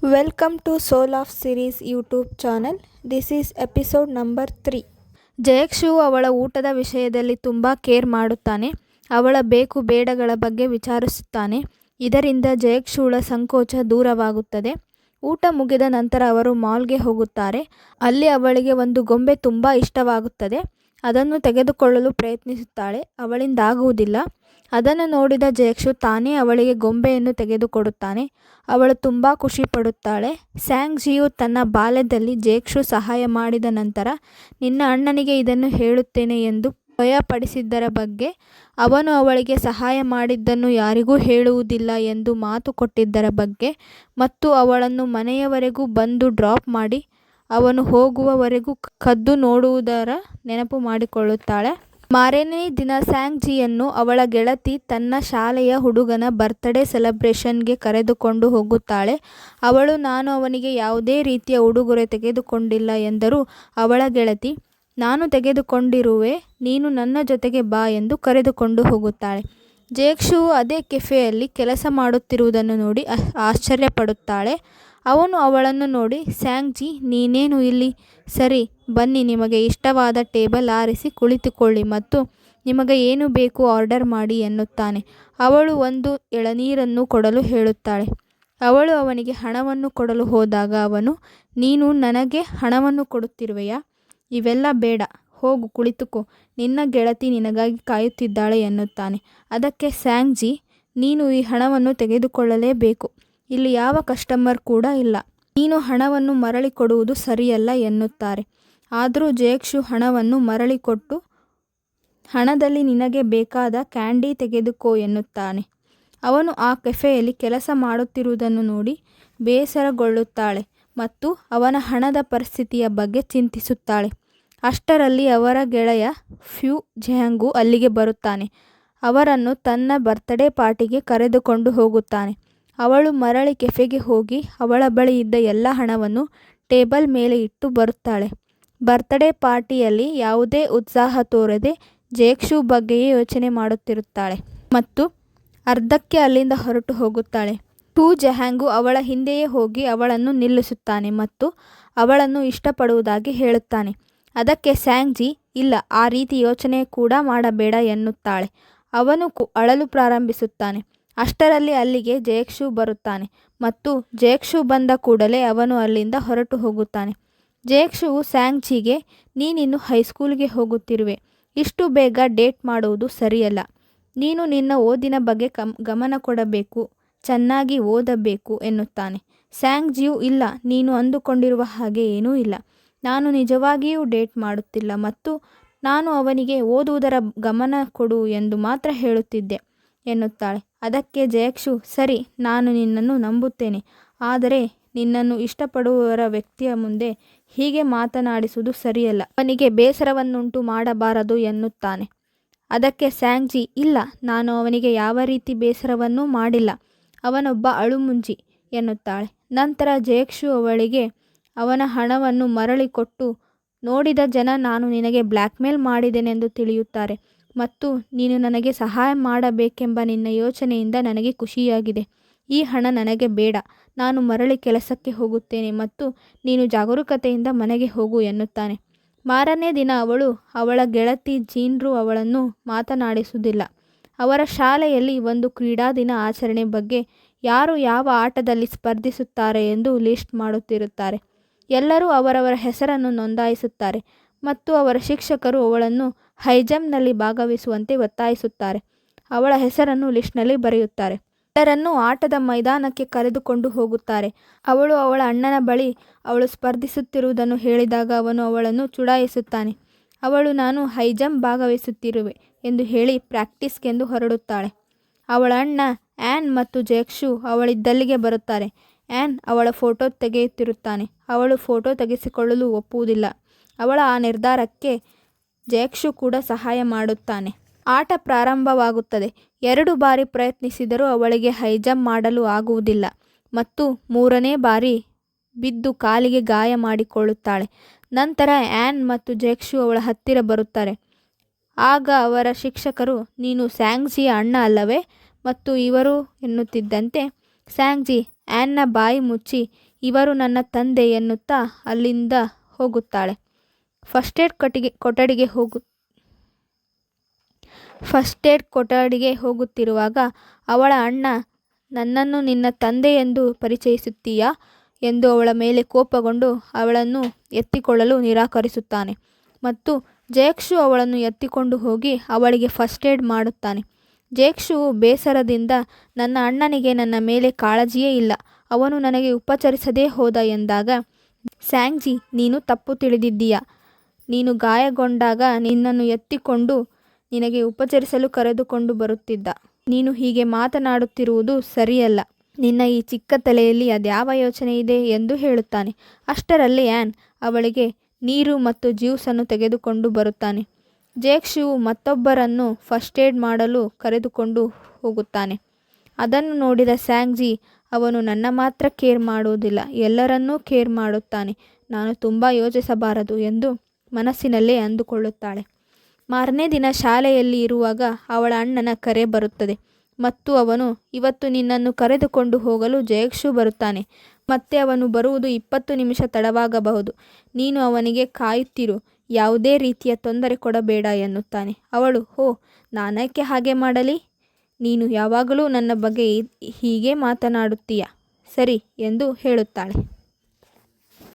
Welcome to Soul of Series YouTube channel. This is episode number 3. ಜಯಕ್ಷು ಅವಳ ಊಟದ ವಿಷಯದಲ್ಲಿ ತುಂಬ ಕೇರ್ ಮಾಡುತ್ತಾನೆ. ಅವಳ ಬೇಕು ಬೇಡಗಳ ಬಗ್ಗೆ ವಿಚಾರಿಸುತ್ತಾನೆ. ಇದರಿಂದ ಜಯಕ್ಷುಳ ಸಂಕೋಚ ದೂರವಾಗುತ್ತದೆ. ಊಟ ಮುಗಿದ ನಂತರ ಅವರು ಮಾಲ್ಗೆ ಹೋಗುತ್ತಾರೆ. ಅಲ್ಲಿ ಅವಳಿಗೆ ಒಂದು ಗೊಂಬೆ ತುಂಬ ಇಷ್ಟವಾಗುತ್ತದೆ. ಅದನ್ನು ತೆಗೆದುಕೊಳ್ಳಲು ಪ್ರಯತ್ನಿಸುತ್ತಾಳೆ. ಅವಳಿಂದಾಗುವುದಿಲ್ಲ. ಅದನ್ನು ನೋಡಿದ ಜಯಕ್ಷು ತಾನೇ ಅವಳಿಗೆ ಗೊಂಬೆಯನ್ನು ತೆಗೆದುಕೊಡುತ್ತಾನೆ. ಅವಳು ತುಂಬ ಖುಷಿ ಪಡುತ್ತಾಳೆ. ಸ್ಯಾಂಗ್ಜಿಯು ತನ್ನ ಬಾಲ್ಯದಲ್ಲಿ ಜಯಕ್ಷು ಸಹಾಯ ಮಾಡಿದ ನಂತರ ನಿನ್ನ ಅಣ್ಣನಿಗೆ ಇದನ್ನು ಹೇಳುತ್ತೇನೆ ಎಂದು ಭಯಪಡಿಸಿದ್ದರ ಬಗ್ಗೆ, ಅವನು ಅವಳಿಗೆ ಸಹಾಯ ಮಾಡಿದ್ದನ್ನು ಯಾರಿಗೂ ಹೇಳುವುದಿಲ್ಲ ಎಂದು ಮಾತು ಕೊಟ್ಟಿದ್ದರ ಬಗ್ಗೆ ಮತ್ತು ಅವಳನ್ನು ಮನೆಯವರೆಗೂ ಬಂದು ಡ್ರಾಪ್ ಮಾಡಿ ಅವನು ಹೋಗುವವರೆಗೂ ಕದ್ದು ನೋಡುವುದರ ನೆನಪು ಮಾಡಿಕೊಳ್ಳುತ್ತಾಳೆ. ಮಾರನೇ ದಿನ ಸ್ಯಾಂಗ್ಜಿಯನ್ನು ಅವಳ ಗೆಳತಿ ತನ್ನ ಶಾಲೆಯ ಹುಡುಗನ ಬರ್ತ್ಡೇ ಸೆಲೆಬ್ರೇಷನ್ಗೆ ಕರೆದುಕೊಂಡು ಹೋಗುತ್ತಾಳೆ. ಅವಳು ನಾನು ಅವನಿಗೆ ಯಾವುದೇ ರೀತಿಯ ಉಡುಗೊರೆ ತೆಗೆದುಕೊಂಡಿಲ್ಲ ಎಂದರೂ ಅವಳ ಗೆಳತಿ ನಾನು ತೆಗೆದುಕೊಂಡಿರುವೆ, ನೀನು ನನ್ನ ಜೊತೆಗೆ ಬಾ ಎಂದು ಕರೆದುಕೊಂಡು ಹೋಗುತ್ತಾಳೆ. ಜಯಕ್ಷು ಅದೇ ಕೆಫೆಯಲ್ಲಿ ಕೆಲಸ ಮಾಡುತ್ತಿರುವುದನ್ನು ನೋಡಿ ಆಶ್ಚರ್ಯಪಡುತ್ತಾಳೆ. ಅವನು ಅವಳನ್ನು ನೋಡಿ, ಸ್ಯಾಂಗ್ಜಿ ನೀನೇನು ಇಲ್ಲಿ? ಸರಿ ಬನ್ನಿ, ನಿಮಗೆ ಇಷ್ಟವಾದ ಟೇಬಲ್ ಆರಿಸಿ ಕುಳಿತುಕೊಳ್ಳಿ ಮತ್ತು ನಿಮಗೆ ಏನು ಬೇಕು ಆರ್ಡರ್ ಮಾಡಿ ಎನ್ನುತ್ತಾನೆ. ಅವಳು ಒಂದು ಎಳನೀರನ್ನು ಕೊಡಲು ಹೇಳುತ್ತಾಳೆ. ಅವಳು ಅವನಿಗೆ ಹಣವನ್ನು ಕೊಡಲು ಹೋದಾಗ ಅವನು, ನೀನು ನನಗೆ ಹಣವನ್ನು ಕೊಡುತ್ತಿರುವೆಯಾ? ಇವೆಲ್ಲ ಬೇಡ, ಹೋಗು ಕುಳಿತುಕೋ, ನಿನ್ನ ಗೆಳತಿ ನಿನಗಾಗಿ ಕಾಯುತ್ತಿದ್ದಾಳೆ ಎನ್ನುತ್ತಾನೆ. ಅದಕ್ಕೆ ಸ್ಯಾಂಗ್ಜಿ, ನೀನು ಈ ಹಣವನ್ನು ತೆಗೆದುಕೊಳ್ಳಲೇಬೇಕು, ಇಲ್ಲಿ ಯಾವ ಕಸ್ಟಮರ್ ಕೂಡ ಇಲ್ಲ, ನೀನು ಹಣವನ್ನು ಮರಳಿ ಕೊಡುವುದು ಸರಿಯಲ್ಲ ಎನ್ನುತ್ತಾರೆ. ಆದರೂ ಜಯಕ್ಷು ಹಣವನ್ನು ಮರಳಿ ಕೊಟ್ಟು ಹಣದಲ್ಲಿ ನಿನಗೆ ಬೇಕಾದ ಕ್ಯಾಂಡಿ ತೆಗೆದುಕೋ ಎನ್ನುತ್ತಾನೆ. ಅವನು ಆ ಕೆಫೆಯಲ್ಲಿ ಕೆಲಸ ಮಾಡುತ್ತಿರುವುದನ್ನು ನೋಡಿ ಬೇಸರಗೊಳ್ಳುತ್ತಾಳೆ ಮತ್ತು ಅವನ ಹಣದ ಪರಿಸ್ಥಿತಿಯ ಬಗ್ಗೆ ಚಿಂತಿಸುತ್ತಾಳೆ. ಅಷ್ಟರಲ್ಲಿ ಅವರ ಗೆಳೆಯ ಫ್ಯೂ ಜೆಹಂಗು ಅಲ್ಲಿಗೆ ಬರುತ್ತಾನೆ. ಅವರನ್ನು ತನ್ನ ಬರ್ತ್ಡೇ ಪಾರ್ಟಿಗೆ ಕರೆದುಕೊಂಡು ಹೋಗುತ್ತಾನೆ. ಅವಳು ಮರಳಿ ಕೆಫೆಗೆ ಹೋಗಿ ಅವಳ ಬಳಿ ಇದ್ದ ಎಲ್ಲ ಹಣವನ್ನು ಟೇಬಲ್ ಮೇಲೆ ಇಟ್ಟು ಬರುತ್ತಾಳೆ. ಬರ್ತ್ಡೇ ಪಾರ್ಟಿಯಲ್ಲಿ ಯಾವುದೇ ಉತ್ಸಾಹ ತೋರದೆ ಜಯಕ್ಷು ಬಗ್ಗೆಯೇ ಯೋಚನೆ ಮಾಡುತ್ತಿರುತ್ತಾಳೆ ಮತ್ತು ಅರ್ಧಕ್ಕೆ ಅಲ್ಲಿಂದ ಹೊರಟು ಹೋಗುತ್ತಾಳೆ. ಟೂ ಜೆಹಂಗು ಅವಳ ಹಿಂದೆಯೇ ಹೋಗಿ ಅವಳನ್ನು ನಿಲ್ಲಿಸುತ್ತಾನೆ ಮತ್ತು ಅವಳನ್ನು ಇಷ್ಟಪಡುವುದಾಗಿ ಹೇಳುತ್ತಾನೆ. ಅದಕ್ಕೆ ಸ್ಯಾಂಗ್ಜಿ, ಇಲ್ಲ, ಆ ರೀತಿ ಯೋಚನೆ ಕೂಡ ಮಾಡಬೇಡ ಎನ್ನುತ್ತಾಳೆ. ಅವನು ಅಳಲು ಪ್ರಾರಂಭಿಸುತ್ತಾನೆ. ಅಷ್ಟರಲ್ಲಿ ಅಲ್ಲಿಗೆ ಜಯಕ್ಷು ಬರುತ್ತಾನೆ ಮತ್ತು ಜಯಕ್ಷು ಬಂದ ಕೂಡಲೇ ಅವನು ಅಲ್ಲಿಂದ ಹೊರಟು ಹೋಗುತ್ತಾನೆ. ಜಯಕ್ಷುವು ಸ್ಯಾಂಗ್ಜಿಗೆ, ನೀನಿನ್ನು ಹೈಸ್ಕೂಲ್ಗೆ ಹೋಗುತ್ತಿರುವೆ, ಇಷ್ಟು ಬೇಗ ಡೇಟ್ ಮಾಡುವುದು ಸರಿಯಲ್ಲ, ನೀನು ನಿನ್ನ ಓದಿನ ಬಗ್ಗೆ ಗಮನ ಕೊಡಬೇಕು, ಚೆನ್ನಾಗಿ ಓದಬೇಕು ಎನ್ನುತ್ತಾನೆ. ಸ್ಯಾಂಗ್ಜಿಯು, ಇಲ್ಲ, ನೀನು ಅಂದುಕೊಂಡಿರುವ ಹಾಗೆ ಏನೂ ಇಲ್ಲ, ನಾನು ನಿಜವಾಗಿಯೂ ಡೇಟ್ ಮಾಡುತ್ತಿಲ್ಲ ಮತ್ತು ನಾನು ಅವನಿಗೆ ಓದುವುದರ ಗಮನ ಕೊಡು ಎಂದು ಮಾತ್ರ ಹೇಳುತ್ತಿದ್ದೆ ಎನ್ನುತ್ತಾಳೆ. ಅದಕ್ಕೆ ಜಯಕ್ಷು, ಸರಿ, ನಾನು ನಿನ್ನನ್ನು ನಂಬುತ್ತೇನೆ, ಆದರೆ ನಿನ್ನನ್ನು ಇಷ್ಟಪಡುವವರ ವ್ಯಕ್ತಿಯ ಮುಂದೆ ಹೀಗೆ ಮಾತನಾಡಿಸುವುದು ಸರಿಯಲ್ಲ, ಅವನಿಗೆ ಬೇಸರವನ್ನುಂಟು ಮಾಡಬಾರದು ಎನ್ನುತ್ತಾನೆ. ಅದಕ್ಕೆ ಸ್ಯಾಂಗ್ಜಿ, ಇಲ್ಲ, ನಾನು ಅವನಿಗೆ ಯಾವ ರೀತಿ ಬೇಸರವನ್ನೂ ಮಾಡಿಲ್ಲ, ಅವನೊಬ್ಬ ಅಳುಮುಂಜಿ ಎನ್ನುತ್ತಾಳೆ. ನಂತರ ಜಯಕ್ಷು ಅವಳಿಗೆ ಅವನ ಹಣವನ್ನು ಮರಳಿ ಕೊಟ್ಟು, ನೋಡಿದ ಜನ ನಾನು ನಿನಗೆ ಬ್ಲ್ಯಾಕ್ಮೇಲ್ ಮಾಡಿದೆನೆಂದು ತಿಳಿಯುತ್ತಾರೆ ಮತ್ತು ನೀನು ನನಗೆ ಸಹಾಯ ಮಾಡಬೇಕೆಂಬ ನಿನ್ನ ಯೋಚನೆಯಿಂದ ನನಗೆ ಖುಷಿಯಾಗಿದೆ. ಈ ಹಣ ನನಗೆ ಬೇಡ, ನಾನು ಮರಳಿ ಕೆಲಸಕ್ಕೆ ಹೋಗುತ್ತೇನೆ ಮತ್ತು ನೀನು ಜಾಗರೂಕತೆಯಿಂದ ಮನೆಗೆ ಹೋಗು ಎನ್ನುತ್ತಾನೆ. ಮಾರನೇ ದಿನ ಅವಳ ಗೆಳತಿ ಜೀನ್ರು ಅವಳನ್ನು ಮಾತನಾಡಿಸುವುದಿಲ್ಲ. ಅವರ ಶಾಲೆಯಲ್ಲಿ ಒಂದು ಕ್ರೀಡಾ ದಿನ ಆಚರಣೆ ಬಗ್ಗೆ ಯಾರು ಯಾವ ಆಟದಲ್ಲಿ ಸ್ಪರ್ಧಿಸುತ್ತಾರೆ ಎಂದು ಲಿಸ್ಟ್ ಮಾಡುತ್ತಿರುತ್ತಾರೆ. ಎಲ್ಲರೂ ಅವರವರ ಹೆಸರನ್ನು ನೋಂದಾಯಿಸುತ್ತಾರೆ ಮತ್ತು ಅವರ ಶಿಕ್ಷಕರು ಅವಳನ್ನು ಹೈಜಂಪ್ನಲ್ಲಿ ಭಾಗವಹಿಸುವಂತೆ ಒತ್ತಾಯಿಸುತ್ತಾರೆ. ಅವಳ ಹೆಸರನ್ನು ಲಿಸ್ಟ್ನಲ್ಲಿ ಬರೆಯುತ್ತಾರೆ. ಎಲ್ಲರನ್ನೂ ಆಟದ ಮೈದಾನಕ್ಕೆ ಕರೆದುಕೊಂಡು ಹೋಗುತ್ತಾರೆ. ಅವಳು ಅವಳ ಅಣ್ಣನ ಬಳಿ ಅವಳು ಸ್ಪರ್ಧಿಸುತ್ತಿರುವುದನ್ನು ಹೇಳಿದಾಗ ಅವನು ಅವಳನ್ನು ಚುಡಾಯಿಸುತ್ತಾನೆ. ಅವಳು ನಾನು ಹೈಜಂಪ್ ಭಾಗವಹಿಸುತ್ತಿರುವೆ ಎಂದು ಹೇಳಿ ಪ್ರಾಕ್ಟೀಸ್ಗೆಂದು ಹೊರಡುತ್ತಾಳೆ. ಅವಳ ಅಣ್ಣ ಆ್ಯನ್ ಮತ್ತು ಜಯಕ್ಷು ಅವಳಿದ್ದಲ್ಲಿಗೆ ಬರುತ್ತಾರೆ. ಆ್ಯನ್ ಅವಳ ಫೋಟೋ ತೆಗೆಯುತ್ತಿರುತ್ತಾನೆ. ಅವಳು ಫೋಟೋ ತೆಗೆಸಿಕೊಳ್ಳಲು ಒಪ್ಪುವುದಿಲ್ಲ. ಅವಳ ಆ ನಿರ್ಧಾರಕ್ಕೆ ಜಯಕ್ಷು ಕೂಡ ಸಹಾಯ ಮಾಡುತ್ತಾನೆ. ಆಟ ಪ್ರಾರಂಭವಾಗುತ್ತದೆ. 2 ಬಾರಿ ಪ್ರಯತ್ನಿಸಿದರೂ ಅವಳಿಗೆ ಹೈಜಂಪ್ ಮಾಡಲು ಆಗುವುದಿಲ್ಲ ಮತ್ತು 3ನೇ ಬಾರಿ ಬಿದ್ದು ಕಾಲಿಗೆ ಗಾಯ ಮಾಡಿಕೊಳ್ಳುತ್ತಾಳೆ. ನಂತರ ಆ್ಯನ್ ಮತ್ತು ಜಯಕ್ಷು ಅವಳ ಹತ್ತಿರ ಬರುತ್ತಾರೆ. ಆಗ ಅವರ ಶಿಕ್ಷಕರು, ನೀನು ಸ್ಯಾಂಗ್ಜಿಯ ಅಣ್ಣ ಅಲ್ಲವೇ ಮತ್ತು ಇವರು ಎನ್ನುತ್ತಿದ್ದಂತೆ ಸ್ಯಾಂಗ್ಜಿ ಆ್ಯನ್ನ ಬಾಯಿ ಮುಚ್ಚಿ ಇವರು ನನ್ನ ತಂದೆ ಎನ್ನುತ್ತಾ ಅಲ್ಲಿಂದ ಹೋಗುತ್ತಾಳೆ. ಫಸ್ಟ್ ಏಡ್ ಕೊಠಡಿಗೆ ಹೋಗುತ್ತಿರುವಾಗ ಅವಳ ಅಣ್ಣ, ನನ್ನನ್ನು ನಿನ್ನ ತಂದೆ ಎಂದು ಪರಿಚಯಿಸುತ್ತೀಯಾ ಎಂದು ಅವಳ ಮೇಲೆ ಕೋಪಗೊಂಡು ಅವಳನ್ನು ಎತ್ತಿಕೊಳ್ಳಲು ನಿರಾಕರಿಸುತ್ತಾನೆ ಮತ್ತು ಜಯಕ್ಷು ಅವಳನ್ನು ಎತ್ತಿಕೊಂಡು ಹೋಗಿ ಅವಳಿಗೆ ಫಸ್ಟ್ ಏಡ್ ಮಾಡುತ್ತಾನೆ. ಜಯಕ್ಷು ಬೇಸರದಿಂದ, ನನ್ನ ಅಣ್ಣನಿಗೆ ನನ್ನ ಮೇಲೆ ಕಾಳಜಿಯೇ ಇಲ್ಲ, ಅವನು ನನಗೆ ಉಪಚರಿಸದೇ ಹೋದ ಎಂದಾಗ, ಸ್ಯಾಂಗ್ಜಿ, ನೀನು ತಪ್ಪು ತಿಳಿದಿದ್ದೀಯಾ. ನೀನು ಗಾಯಗೊಂಡಾಗ ನಿನ್ನನ್ನು ಎತ್ತಿಕೊಂಡು ನಿನಗೆ ಉಪಚರಿಸಲು ಕರೆದುಕೊಂಡು ಬರುತ್ತಿದ್ದ. ನೀನು ಹೀಗೆ ಮಾತನಾಡುತ್ತಿರುವುದು ಸರಿಯಲ್ಲ. ನಿನ್ನ ಈ ಚಿಕ್ಕ ತಲೆಯಲ್ಲಿ ಅದ್ಯಾವ ಯೋಚನೆ ಇದೆ ಎಂದು ಹೇಳುತ್ತಾನೆ. ಅಷ್ಟರಲ್ಲಿ ಆ್ಯನ್ ಅವಳಿಗೆ ನೀರು ಮತ್ತು ಜ್ಯೂಸನ್ನು ತೆಗೆದುಕೊಂಡು ಬರುತ್ತಾನೆ. ಜಯಕ್ಷುವು ಮತ್ತೊಬ್ಬರನ್ನು ಫಸ್ಟ್ ಏಡ್ ಮಾಡಲು ಕರೆದುಕೊಂಡು ಹೋಗುತ್ತಾನೆ. ಅದನ್ನು ನೋಡಿದ ಸ್ಯಾಂಗ್ಜಿ, ಅವನು ನನ್ನ ಮಾತ್ರ ಕೇರ್ ಮಾಡುವುದಿಲ್ಲ, ಎಲ್ಲರನ್ನೂ ಕೇರ್ ಮಾಡುತ್ತಾನೆ, ನಾನು ತುಂಬ ಯೋಚಿಸಬಾರದು ಎಂದು ಮನಸ್ಸಿನಲ್ಲೇ ಅಂದುಕೊಳ್ಳುತ್ತಾಳೆ. ಮಾರನೇ ದಿನ ಶಾಲೆಯಲ್ಲಿ ಇರುವಾಗ ಅವಳ ಅಣ್ಣನ ಕರೆ ಬರುತ್ತದೆ ಮತ್ತು ಅವನು, ಇವತ್ತು ನಿನ್ನನ್ನು ಕರೆದುಕೊಂಡು ಹೋಗಲು ಜಯಕ್ಷು ಬರುತ್ತಾನೆ, ಮತ್ತೆ ಅವನು ಬರುವುದು 20 ನಿಮಿಷ ತಡವಾಗಬಹುದು, ನೀನು ಅವನಿಗೆ ಕಾಯುತ್ತಿರು, ಯಾವುದೇ ರೀತಿಯ ತೊಂದರೆ ಕೊಡಬೇಡ ಎನ್ನುತ್ತಾನೆ. ಅವಳು, ಓ, ನಾನೇಕೆ ಹಾಗೆ ಮಾಡಲಿ, ನೀನು ಯಾವಾಗಲೂ ನನ್ನ ಬಗ್ಗೆ ಹೀಗೆ ಮಾತನಾಡುತ್ತೀಯ, ಸರಿ ಎಂದು ಹೇಳುತ್ತಾಳೆ.